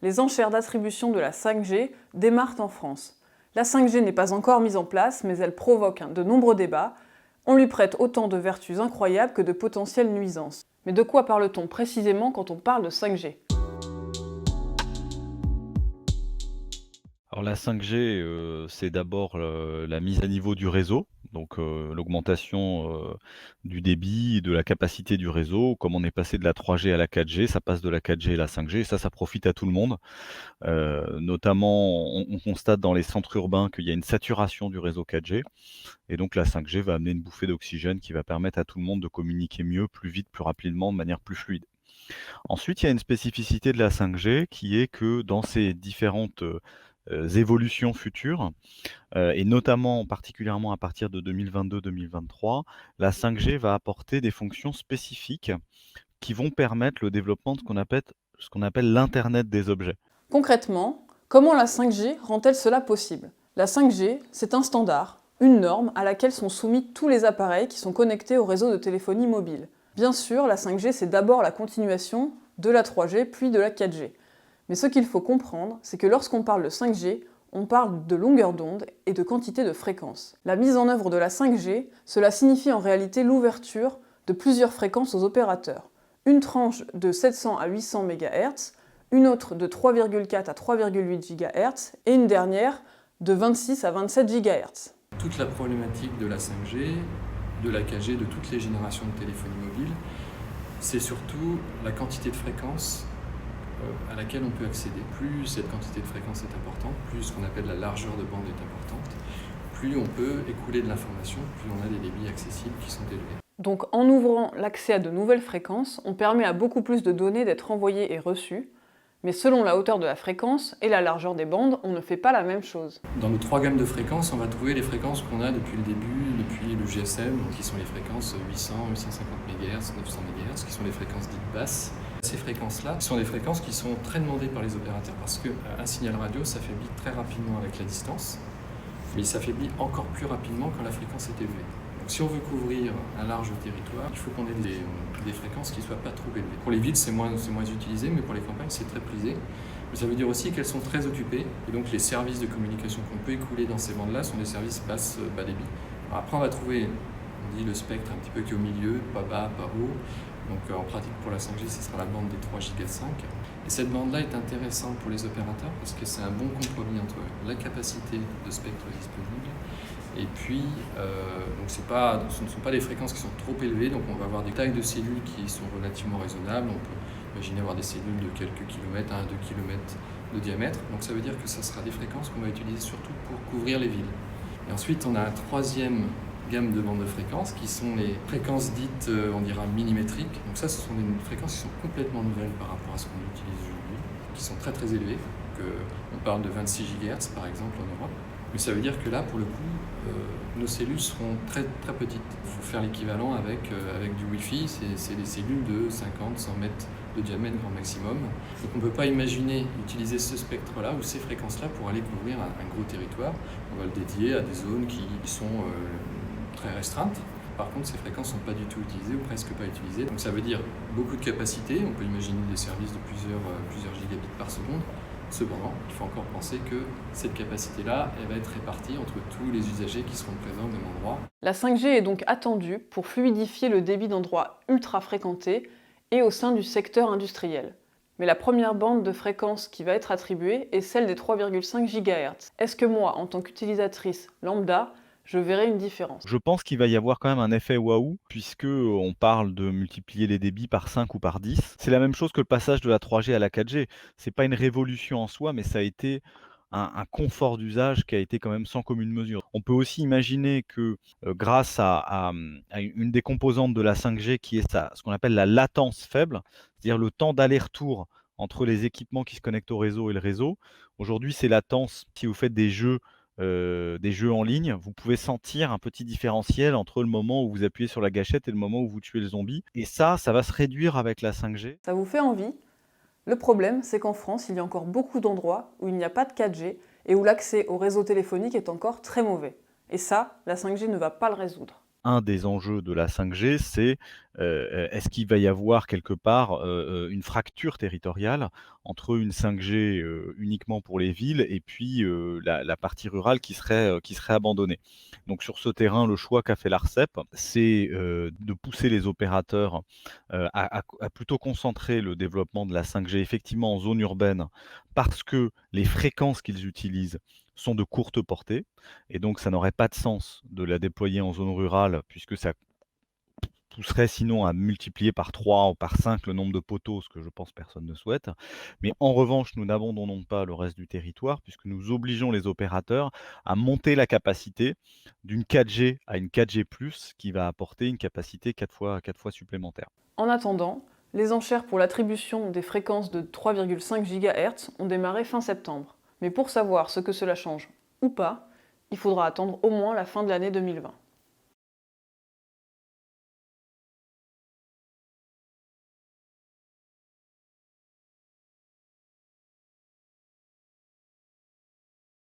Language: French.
les enchères d'attribution de la 5G démarrent en France. La 5G n'est pas encore mise en place, mais elle provoque de nombreux débats. On lui prête autant de vertus incroyables que de potentielles nuisances. Mais de quoi parle-t-on précisément quand on parle de 5G ? Alors la 5G, c'est d'abord, la mise à niveau du réseau, donc l'augmentation, du débit et de la capacité du réseau. Comme on est passé de la 3G à la 4G, ça passe de la 4G à la 5G et ça profite à tout le monde. Notamment, on constate dans les centres urbains qu'il y a une saturation du réseau 4G et donc la 5G va amener une bouffée d'oxygène qui va permettre à tout le monde de communiquer mieux, plus vite, plus rapidement, de manière plus fluide. Ensuite, il y a une spécificité de la 5G qui est que dans ces différentes, évolutions futures, et notamment particulièrement à partir de 2022-2023, la 5G va apporter des fonctions spécifiques qui vont permettre le développement de ce qu'on appelle l'internet des objets. Concrètement, comment la 5G rend-elle cela possible ? La 5G, c'est un standard, une norme à laquelle sont soumis tous les appareils qui sont connectés au réseau de téléphonie mobile. Bien sûr, la 5G, c'est d'abord la continuation de la 3G puis de la 4G. Mais ce qu'il faut comprendre, c'est que lorsqu'on parle de 5G, on parle de longueur d'onde et de quantité de fréquences. La mise en œuvre de la 5G, cela signifie en réalité l'ouverture de plusieurs fréquences aux opérateurs. Une tranche de 700 à 800 MHz, une autre de 3,4 à 3,8 GHz et une dernière de 26 à 27 GHz. Toute la problématique de la 5G, de la 4G, de toutes les générations de téléphonie mobile, c'est surtout la quantité de fréquences à laquelle on peut accéder. Plus cette quantité de fréquences est importante, plus ce qu'on appelle la largeur de bande est importante, plus on peut écouler de l'information, plus on a des débits accessibles qui sont élevés. Donc en ouvrant l'accès à de nouvelles fréquences, on permet à beaucoup plus de données d'être envoyées et reçues, mais selon la hauteur de la fréquence et la largeur des bandes, on ne fait pas la même chose. Dans nos trois gammes de fréquences, on va trouver les fréquences qu'on a depuis le début, depuis le GSM, qui sont les fréquences 800, 850 MHz, 900 MHz, qui sont les fréquences dites basses. Ces fréquences-là sont des fréquences qui sont très demandées par les opérateurs parce qu'un signal radio s'affaiblit très rapidement avec la distance, mais il s'affaiblit encore plus rapidement quand la fréquence est élevée. Donc si on veut couvrir un large territoire, il faut qu'on ait des fréquences qui ne soient pas trop élevées. Pour les villes, c'est moins utilisé, mais pour les campagnes, c'est très prisé. Mais ça veut dire aussi qu'elles sont très occupées, et donc les services de communication qu'on peut écouler dans ces bandes-là sont des services bas débit. Alors après, on va trouver, on dit le spectre un petit peu qui est au milieu, pas bas, pas haut. Donc en pratique, pour la 5G, ce sera la bande des 3 Go 5. Et cette bande-là est intéressante pour les opérateurs parce que c'est un bon compromis entre la capacité de spectre disponible et puis, donc ce ne sont pas des fréquences qui sont trop élevées, donc on va avoir des tailles de cellules qui sont relativement raisonnables. On peut imaginer avoir des cellules de quelques kilomètres, 1 à 2 kilomètres de diamètre. Donc ça veut dire que ça sera des fréquences qu'on va utiliser surtout pour couvrir les villes. Et ensuite, on a un troisième gamme de bandes de fréquences qui sont les fréquences dites, on dira millimétriques. Donc ça, ce sont des fréquences qui sont complètement nouvelles par rapport à ce qu'on utilise aujourd'hui, qui sont très très élevées. Donc, on parle de 26 GHz par exemple en Europe. Mais ça veut dire que là, pour le coup, nos cellules seront très très petites. Il faut faire l'équivalent avec du Wi-Fi, c'est des cellules de 50-100 mètres de diamètre grand maximum. Donc on ne peut pas imaginer utiliser ce spectre-là ou ces fréquences-là pour aller couvrir un gros territoire. On va le dédier à des zones qui sont très restreintes. Par contre, ces fréquences ne sont pas du tout utilisées ou presque pas utilisées. Donc ça veut dire beaucoup de capacité. On peut imaginer des services de plusieurs gigabits par seconde. Cependant, il faut encore penser que cette capacité-là, elle va être répartie entre tous les usagers qui seront présents au même endroit. La 5G est donc attendue pour fluidifier le débit d'endroits ultra fréquentés et au sein du secteur industriel. Mais la première bande de fréquence qui va être attribuée est celle des 3,5 GHz. Est-ce que moi, en tant qu'utilisatrice lambda, je verrai une différence? Je pense qu'il va y avoir quand même un effet waouh, puisque on parle de multiplier les débits par 5 ou par 10. C'est la même chose que le passage de la 3G à la 4G. C'est pas une révolution en soi, mais ça a été un confort d'usage qui a été quand même sans commune mesure. On peut aussi imaginer que, grâce à une des composantes de la 5G qui est ce qu'on appelle la latence faible, c'est-à-dire le temps d'aller-retour entre les équipements qui se connectent au réseau et le réseau. Aujourd'hui, ces latences, si vous faites des jeux en ligne, vous pouvez sentir un petit différentiel entre le moment où vous appuyez sur la gâchette et le moment où vous tuez le zombie. Et ça va se réduire avec la 5G. Ça vous fait envie? Le problème, c'est qu'en France, il y a encore beaucoup d'endroits où il n'y a pas de 4G et où l'accès au réseau téléphonique est encore très mauvais. Et ça, la 5G ne va pas le résoudre. un des enjeux de la 5G, c'est, est-ce qu'il va y avoir quelque part, une fracture territoriale entre une 5G, uniquement pour les villes et puis, la partie rurale qui serait abandonnée. Donc sur ce terrain, le choix qu'a fait l'Arcep, c'est, de pousser les opérateurs, à plutôt concentrer le développement de la 5G effectivement en zone urbaine, parce que les fréquences qu'ils utilisent sont de courte portée et donc ça n'aurait pas de sens de la déployer en zone rurale puisque ça pousserait sinon à multiplier par 3 ou par 5 le nombre de poteaux, ce que je pense personne ne souhaite. Mais en revanche, nous n'abandonnons pas le reste du territoire puisque nous obligeons les opérateurs à monter la capacité d'une 4G à une 4G+, qui va apporter une capacité 4 fois supplémentaire. En attendant, les enchères pour l'attribution des fréquences de 3,5 GHz ont démarré fin septembre. Mais pour savoir ce que cela change ou pas, il faudra attendre au moins la fin de l'année 2020.